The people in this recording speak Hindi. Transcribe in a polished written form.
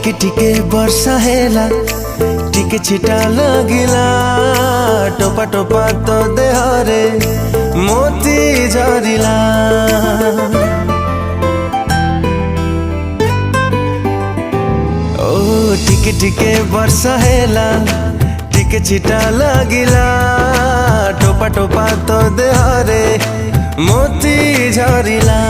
टिके टिके वर्षा हेला टिके छिटा लगिला टोपा टोपा तो देहरे मोती झरिला। ओ टिके टिके वर्षा हेला टिके छिटा लगिला टोपा टोपा तो देहरे मोती झरिला।